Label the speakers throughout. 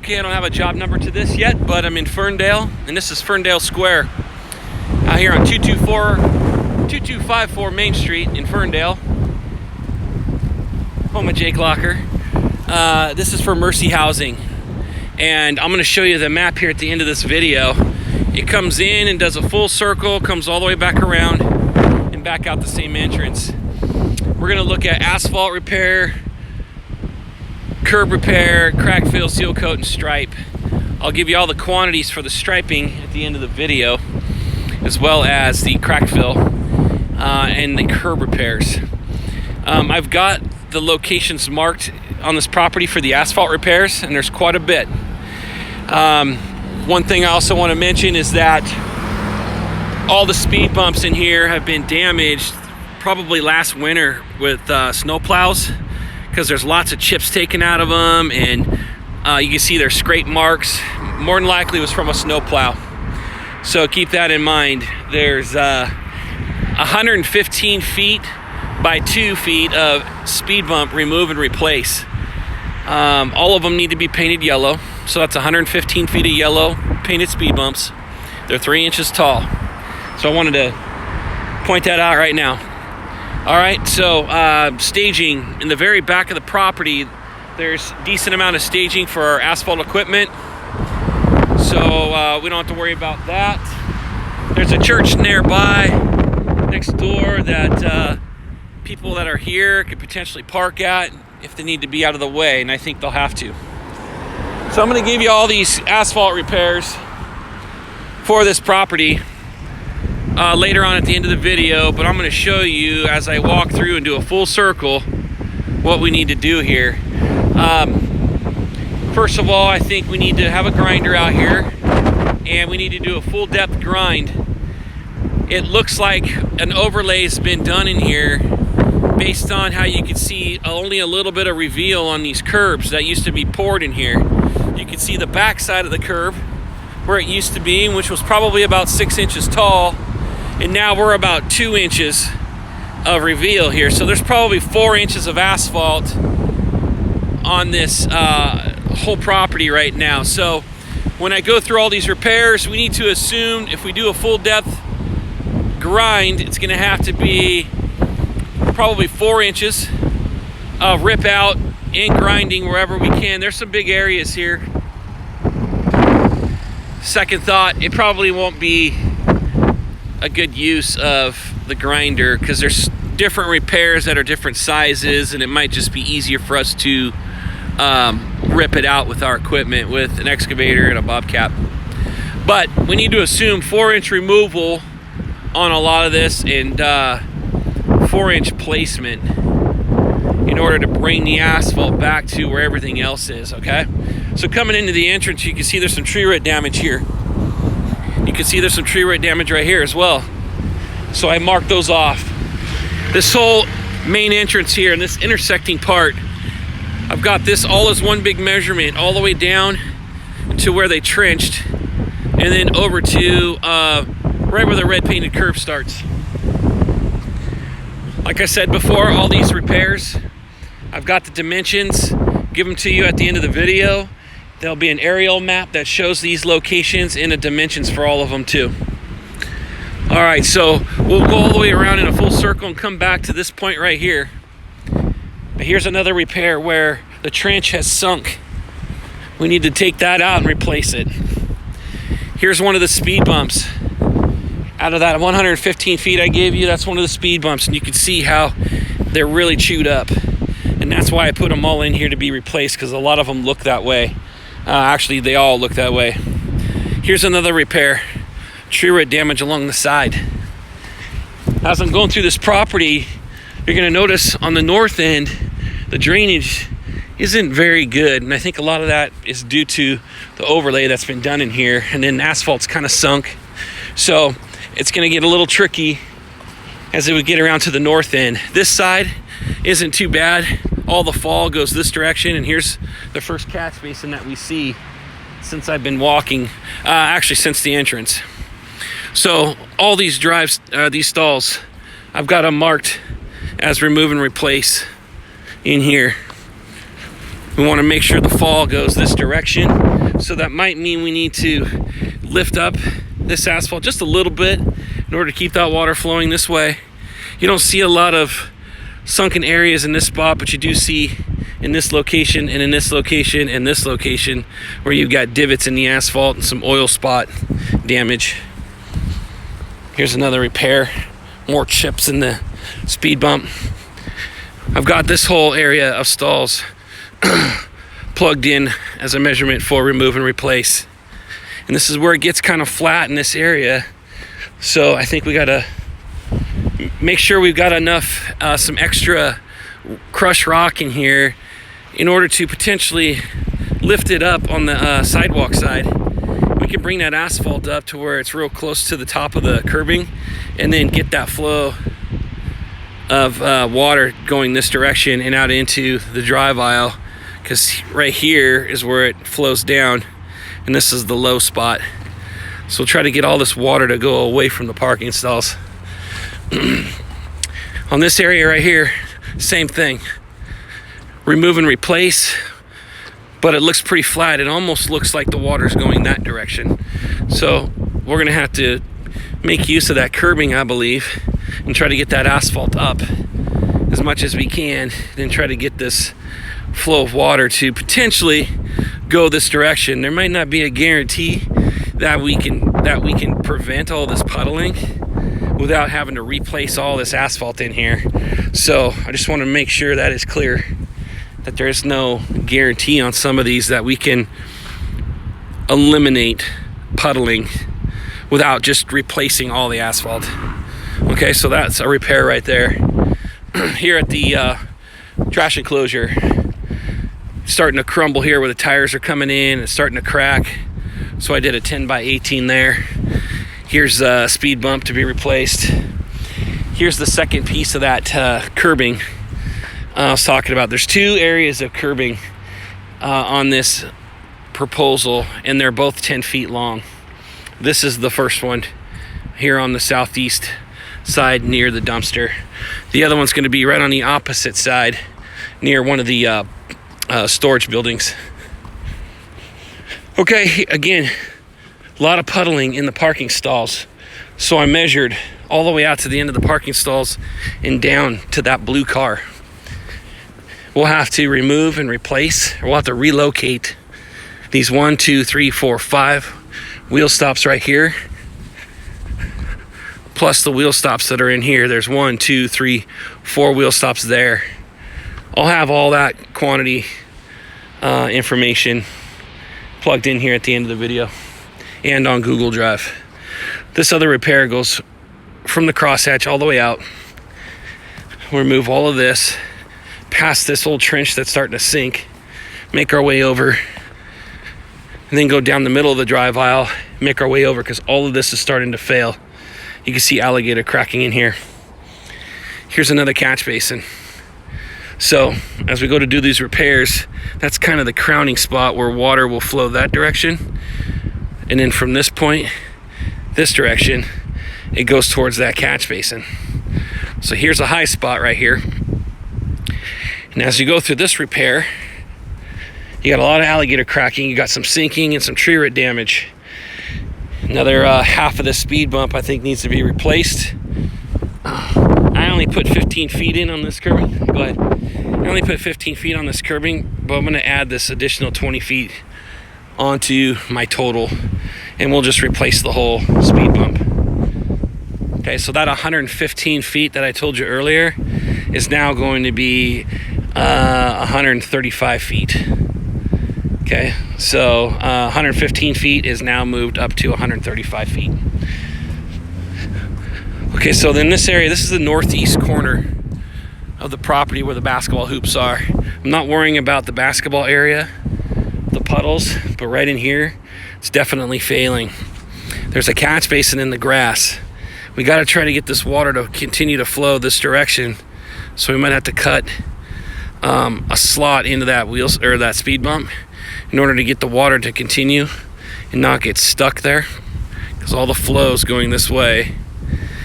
Speaker 1: Okay, I don't have a job number to this yet, but I'm in Ferndale, and this is Ferndale Square out here on 2254 Main Street in Ferndale, home of Jake Locker. This is for Mercy Housing, and I'm going to show you the map here at the end of this video. It comes in and does a full circle, comes all the way back around and back out the same entrance. We're going to look at asphalt repair, curb repair, crack fill, seal coat, and stripe. I'll give you all the quantities for the striping at the end of the video, as well as the crack fill and the curb repairs. I've got the locations marked on this property for the asphalt repairs, and there's quite a bit. One thing I also want to mention is that all the speed bumps in here have been damaged probably last winter with snow plows, because there's lots of chips taken out of them, and you can see there's scrape marks. More than likely it was from a snow plow. So keep that in mind. There's 115 feet by 2 feet of speed bump remove and replace. All of them need to be painted yellow. So that's 115 feet of yellow painted speed bumps. They're 3 inches tall. So I wanted to point that out right now. All right, so staging in the very back of the property. There's a decent amount of staging for our asphalt equipment, so we don't have to worry about that. There's a church nearby next door that people that are here could potentially park at if they need to be out of the way, and I think they'll have to. So I'm going to give you all these asphalt repairs for this property later on at the end of the video, but I'm going to show you as I walk through and do a full circle what we need to do here. First of all, I think we need to have a grinder out here, and we need to do a full depth grind. It looks like an overlay has been done in here based on how you can see only a little bit of reveal on these curbs that used to be poured in here. You can see the back side of the curb where it used to be, which was probably about 6 inches tall, and now we're about 2 inches of reveal here. So there's probably 4 inches of asphalt on this whole property right now. So when I go through all these repairs, we need to assume if we do a full depth grind, it's going to have to be probably 4 inches of rip out and grinding wherever we can. There's some big areas here. Second thought, it probably won't be a good use of the grinder because there's different repairs that are different sizes, and it might just be easier for us to rip it out with our equipment with an excavator and a bobcat. But we need to assume 4-inch removal on a lot of this, and 4-inch placement in order to bring the asphalt back to where everything else is. Okay, so coming into the entrance, you can see there's some tree root damage here. You can see there's some tree root damage right here as well. So I marked those off. This whole main entrance here and this intersecting part, I've got this all as one big measurement all the way down to where they trenched, and then over to right where the red painted curb starts. Like I said before, all these repairs, I've got the dimensions, give them to you at the end of the video. There'll be an aerial map that shows these locations and the dimensions for all of them too. All right, so we'll go all the way around in a full circle and come back to this point right here. But here's another repair where the trench has sunk. We need to take that out and replace it. Here's one of the speed bumps. Out of that 115 feet I gave you, that's one of the speed bumps, and you can see how they're really chewed up. And that's why I put them all in here to be replaced, because a lot of them look that way. Actually, they all look that way. Here's another repair. Tree root damage along the side. As I'm going through this property, you're going to notice on the north end, the drainage isn't very good. And I think a lot of that is due to the overlay that's been done in here. And then asphalt's kind of sunk. So it's going to get a little tricky as it would get around to the north end. This side isn't too bad. All the fall goes this direction, and here's the first catch basin that we see since I've been walking, actually since the entrance. So all these drives, these stalls, I've got them marked as remove and replace in here. We want to make sure the fall goes this direction So that might mean we need to lift up this asphalt just a little bit in order to keep that water flowing this way. You don't see a lot of sunken areas in this spot, but you do see in this location and in this location and this location where you've got divots in the asphalt and some oil spot damage. Here's another repair, more chips in the speed bump. I've got this whole area of stalls plugged in as a measurement for remove and replace. And this is where it gets kind of flat in this area. So I think we gotta make sure we've got enough, some extra crushed rock in here in order to potentially lift it up on the sidewalk side. We can bring that asphalt up to where it's real close to the top of the curbing and then get that flow of water going this direction and out into the drive aisle, because right here is where it flows down and this is the low spot. So we'll try to get all this water to go away from the parking stalls. On this area right here, same thing. Remove and replace, but it looks pretty flat. It almost looks like the water's going that direction. So we're gonna have to make use of that curbing, I believe, and try to get that asphalt up as much as we can, then try to get this flow of water to potentially go this direction. There might not be a guarantee that we can prevent all this puddling without having to replace all this asphalt in here. So I just want to make sure that is clear, that there is no guarantee on some of these that we can eliminate puddling without just replacing all the asphalt. Okay, so that's a repair right there. Here at the trash enclosure, starting to crumble here where the tires are coming in. It's starting to crack. So I did a 10 by 18 there. Here's a speed bump to be replaced. Here's the second piece of that curbing I was talking about. There's two areas of curbing on this proposal, and they're both 10 feet long. This is the first one here on the southeast side near the dumpster. The other one's going to be right on the opposite side near one of the storage buildings. Okay, again, a lot of puddling in the parking stalls. So I measured all the way out to the end of the parking stalls and down to that blue car. We'll have to remove and replace, or we'll have to relocate these 1, 2, 3, 4, 5 wheel stops right here, plus the wheel stops that are in here. There's 1, 2, 3, 4 wheel stops there. I'll have all that quantity information plugged in here at the end of the video and on Google Drive. This other repair goes from the crosshatch all the way out. We'll remove all of this, past this old trench that's starting to sink, make our way over, and then go down the middle of the drive aisle, make our way over, because all of this is starting to fail. You can see alligator cracking in here. Here's another catch basin. So as we go to do these repairs, that's kind of the crowning spot where water will flow that direction. And then from this point, this direction, it goes towards that catch basin. So here's a high spot right here. And as you go through this repair, you got a lot of alligator cracking, you got some sinking and some tree root damage. Another half of the speed bump I think needs to be replaced. I only put 15 feet in on this curbing. Go ahead. I only put 15 feet on this curbing, but I'm going to add this additional 20 feet onto my total, and we'll just replace the whole speed bump. Okay, so that 115 feet that I told you earlier is now going to be 135 feet. Okay, so 115 feet is now moved up to 135 feet. Okay, so in this area, this is the northeast corner of the property where the basketball hoops are. I'm not worrying about the basketball area, the puddles, but right in here, it's definitely failing. There's a catch basin in the grass. We got to try to get this water to continue to flow this direction, so we might have to cut a slot into that that speed bump in order to get the water to continue and not get stuck there, because all the flow is going this way,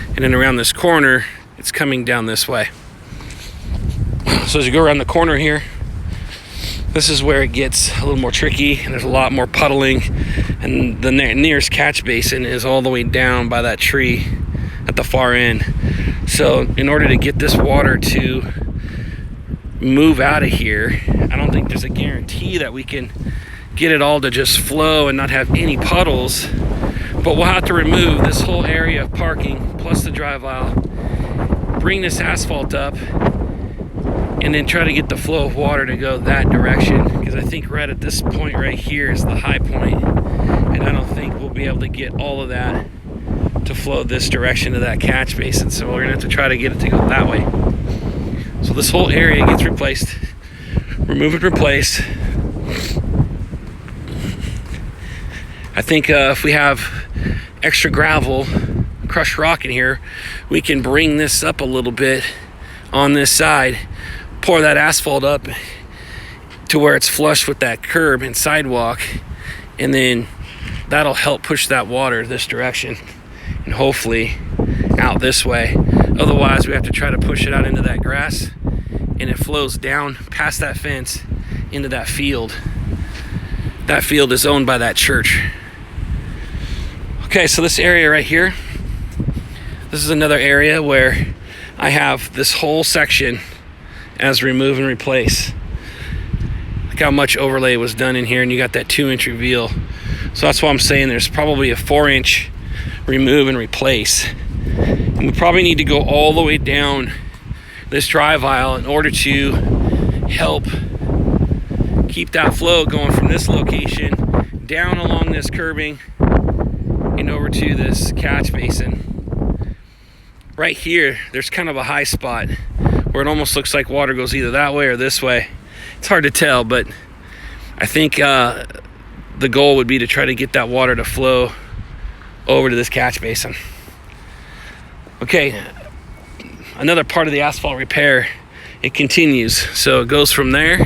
Speaker 1: and then around this corner it's coming down this way. So as you go around the corner here, This is where it gets a little more tricky, and there's a lot more puddling, and the nearest catch basin is all the way down by that tree at the far end. So in order to get this water to move out of here, I don't think there's a guarantee that we can get it all to just flow and not have any puddles, but we'll have to remove this whole area of parking plus the drive aisle, bring this asphalt up, and then try to get the flow of water to go that direction, because I think right at this point right here is the high point, and I don't think we'll be able to get all of that to flow this direction to that catch basin. So we're gonna have to try to get it to go that way. So this whole area gets replaced, remove and replace. I think if we have extra gravel, crushed rock in here, we can bring this up a little bit on this side, pour that asphalt up to where it's flush with that curb and sidewalk, and then that'll help push that water this direction and hopefully out this way. Otherwise, we have to try to push it out into that grass, and it flows down past that fence into that field. That field is owned by that church. Okay, so this area right here, this is another area where I have this whole section as remove and replace. Look how much overlay was done in here, and you got that 2-inch reveal. So that's why I'm saying there's probably a 4-inch remove and replace. And we probably need to go all the way down this drive aisle in order to help keep that flow going from this location down along this curbing and over to this catch basin. Right here, there's kind of a high spot where it almost looks like water goes either that way or this way. It's hard to tell, but I think the goal would be to try to get that water to flow over to this catch basin. Okay, another part of the asphalt repair, it continues. So it goes from there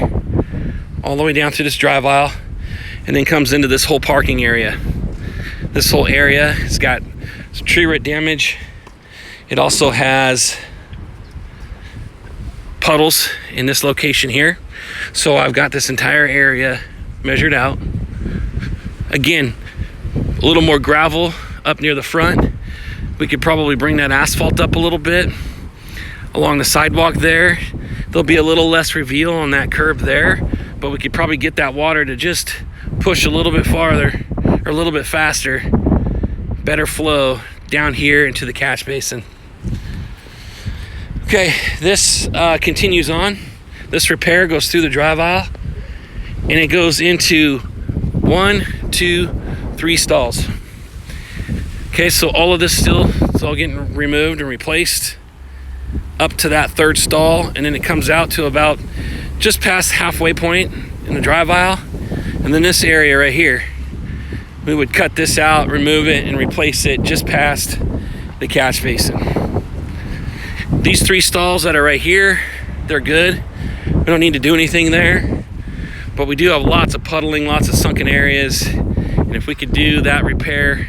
Speaker 1: all the way down through this drive aisle and then comes into this whole parking area. This whole area has got some tree root damage. It also has puddles in this location here. So I've got this entire area measured out. Again, a little more gravel up near the front. We could probably bring that asphalt up a little bit along the sidewalk there. There'll be a little less reveal on that curb there, but we could probably get that water to just push a little bit farther or a little bit faster, better flow down here into the catch basin. Okay, this continues on. This repair goes through the drive aisle and it goes into 1, 2, 3 stalls. Okay, so all of this still, it's all getting removed and replaced up to that 3rd stall, and then it comes out to about just past halfway point in the drive aisle. And then this area right here, we would cut this out, remove it, and replace it just past the catch basin. These 3 stalls that are right here, they're good. We don't need to do anything there, but we do have lots of puddling, lots of sunken areas, and if we could do that repair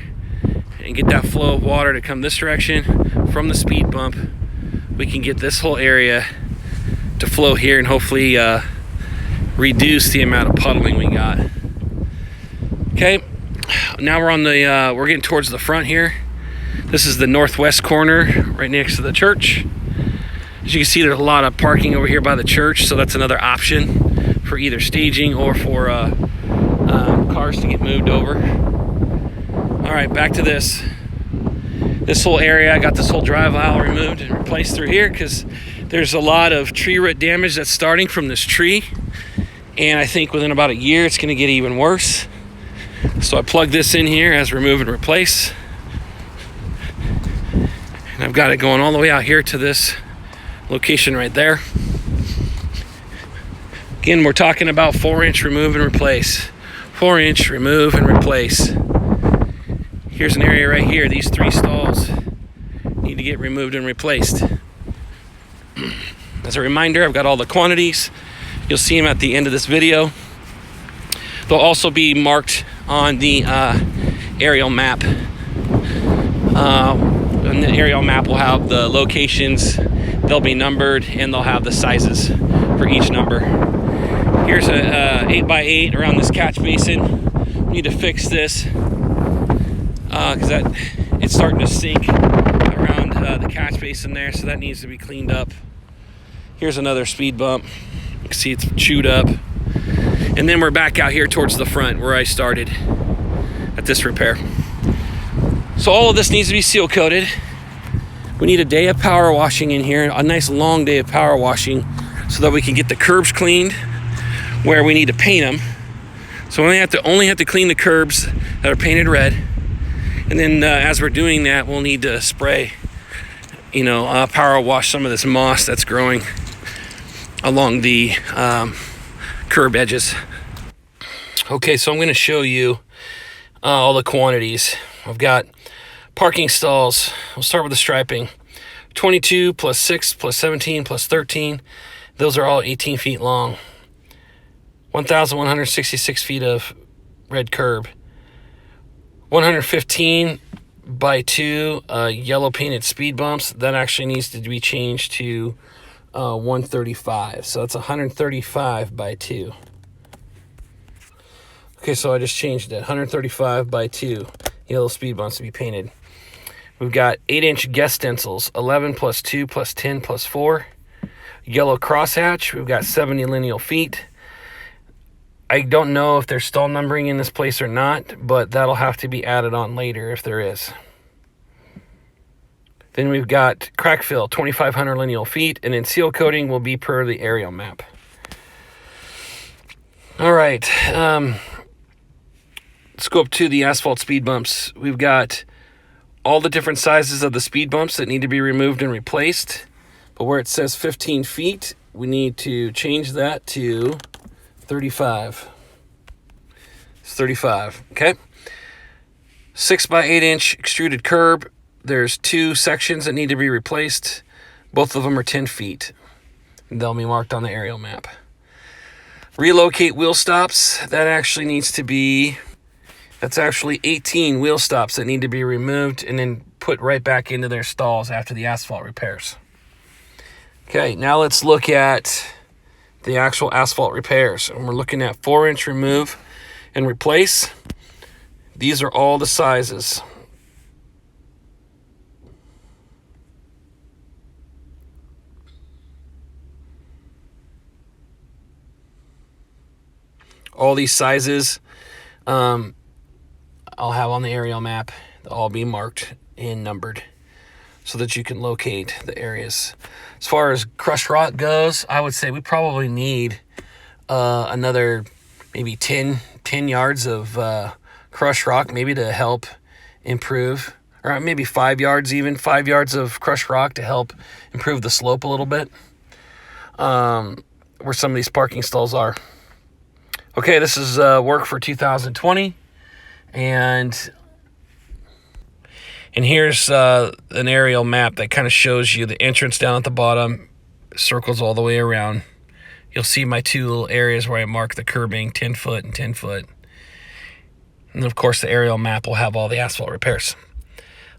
Speaker 1: and get that flow of water to come this direction from the speed bump, we can get this whole area to flow here and hopefully reduce the amount of puddling we got. Okay, now we're on the we're getting towards the front here. This is the northwest corner right next to the church. As you can see, there's a lot of parking over here by the church, so that's another option for either staging or for cars to get moved over. All right, back to this whole area. I got this whole drive aisle removed and replaced through here because there's a lot of tree root damage that's starting from this tree, and I think within about a year it's going to get even worse. So I plugged this in here as remove and replace, and I've got it going all the way out here to this location right there. Again, we're talking about 4-inch remove and replace. 4-inch remove and replace. Here's an area right here. These 3 stalls need to get removed and replaced. As a reminder, I've got all the quantities. You'll see them at the end of this video. They'll also be marked on the aerial map. And the aerial map will have the locations. They'll be numbered and they'll have the sizes for each number. Here's a 8x8 around this catch basin. We need to fix this because it's starting to sink around the catch basin there, so that needs to be cleaned up. Here's another speed bump. You can see it's chewed up. And then we're back out here towards the front where I started at this repair. So all of this needs to be seal coated. We need a day of power washing in here, a nice long day of power washing, so that we can get the curbs cleaned where we need to paint them. So we only have to clean the curbs that are painted red. And then as we're doing that, we'll need to spray, power wash some of this moss that's growing along the curb edges. Okay, so I'm going to show you all the quantities. I've got parking stalls. We'll start with the striping. 22 plus 6 plus 17 plus 13. Those are all 18 feet long. 1,166 feet of red curb. 115 by 2 yellow painted speed bumps. That actually needs to be changed to 135. So that's 135 by 2. Okay, so I just changed it. 135 by 2 yellow speed bumps to be painted. We've got 8-inch guest stencils. 11 plus 2 plus 10 plus 4. Yellow crosshatch. We've got 70 lineal feet. I don't know if there's stall numbering in this place or not, but that'll have to be added on later if there is. Then we've got crack fill, 2,500 lineal feet, and then seal coating will be per the aerial map. All right, let's go up to the asphalt speed bumps. We've got all the different sizes of the speed bumps that need to be removed and replaced, but where it says 15 feet, we need to change that to 35. It's 35, okay? 6 by 8 inch extruded curb. There's 2 sections that need to be replaced. Both of them are 10 feet. They'll be marked on the aerial map. Relocate wheel stops. That's actually 18 wheel stops that need to be removed and then put right back into their stalls after the asphalt repairs. Okay, now let's look at the actual asphalt repairs. And we're looking at 4-inch remove and replace. These are all the sizes. All these sizes I'll have on the aerial map. They'll all be marked and numbered so that you can locate the areas. As far as crushed rock goes, I would say we probably need another maybe 10 yards of crushed rock, maybe to help improve, or maybe 5 yards even, 5 yards of crushed rock to help improve the slope a little bit where some of these parking stalls are. Okay, this is work for 2020, and here's an aerial map that kind of shows you the entrance down at the bottom, circles all the way around. You'll see my 2 little areas where I mark the curbing, 10 foot and 10 foot. And of course, the aerial map will have all the asphalt repairs.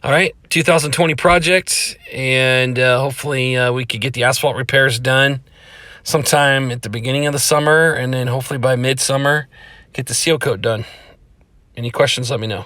Speaker 1: All right, 2020 project, and hopefully we could get the asphalt repairs done sometime at the beginning of the summer, and then hopefully by midsummer, get the seal coat done. Any questions, let me know.